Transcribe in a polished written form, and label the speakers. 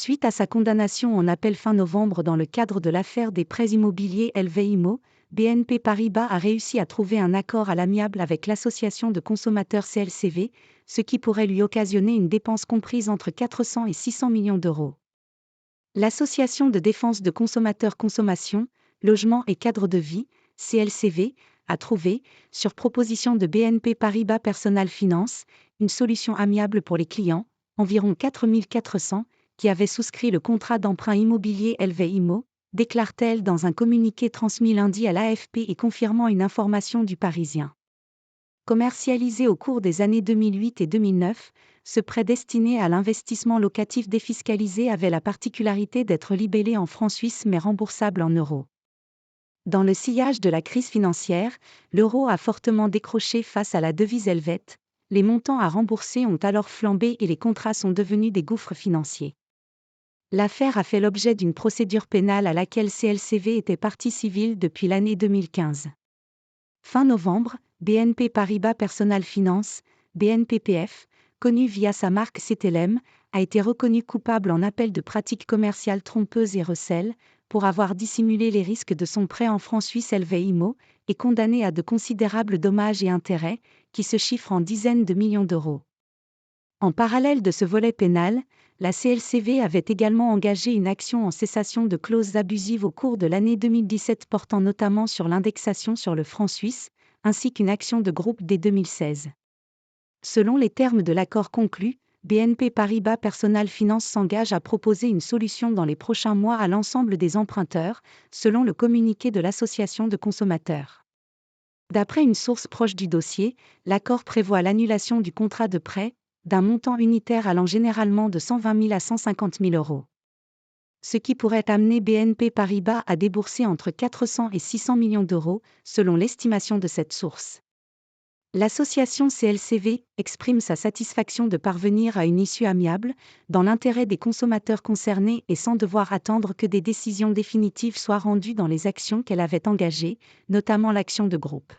Speaker 1: Suite à sa condamnation en appel fin novembre dans le cadre de l'affaire des prêts immobiliers LVIMO, BNP Paribas a réussi à trouver un accord à l'amiable avec l'association de consommateurs CLCV, ce qui pourrait lui occasionner une dépense comprise entre 400 et 600 millions d'euros. L'association de défense de consommateurs Consommation, Logement et Cadre de Vie, CLCV, a trouvé, sur proposition de BNP Paribas Personal Finance, une solution amiable pour les clients, environ 4 400, qui avaient souscrit le contrat d'emprunt immobilier LVIMO, déclare-t-elle dans un communiqué transmis lundi à l'AFP et confirmant une information du Parisien. Commercialisé au cours des années 2008 et 2009, ce prêt destiné à l'investissement locatif défiscalisé avait la particularité d'être libellé en francs suisses mais remboursable en euros. Dans le sillage de la crise financière, l'euro a fortement décroché face à la devise helvète, les montants à rembourser ont alors flambé et les contrats sont devenus des gouffres financiers. L'affaire a fait l'objet d'une procédure pénale à laquelle CLCV était partie civile depuis l'année 2015. Fin novembre, BNP Paribas Personal Finance, BNPPF, connu via sa marque CTLM, a été reconnu coupable en appel de pratiques commerciales trompeuses et recel, pour avoir dissimulé les risques de son prêt en francs suisses LVIMO, et condamné à de considérables dommages et intérêts, qui se chiffrent en dizaines de millions d'euros. En parallèle de ce volet pénal, la CLCV avait également engagé une action en cessation de clauses abusives au cours de l'année 2017 portant notamment sur l'indexation sur le franc suisse, ainsi qu'une action de groupe dès 2016. Selon les termes de l'accord conclu, BNP Paribas Personal Finance s'engage à proposer une solution dans les prochains mois à l'ensemble des emprunteurs, selon le communiqué de l'association de consommateurs. D'après une source proche du dossier, l'accord prévoit l'annulation du contrat de prêt, d'un montant unitaire allant généralement de 120 000 à 150 000 euros. Ce qui pourrait amener BNP Paribas à débourser entre 400 et 600 millions d'euros, selon l'estimation de cette source. L'association CLCV exprime sa satisfaction de parvenir à une issue amiable, dans l'intérêt des consommateurs concernés et sans devoir attendre que des décisions définitives soient rendues dans les actions qu'elle avait engagées, notamment l'action de groupe.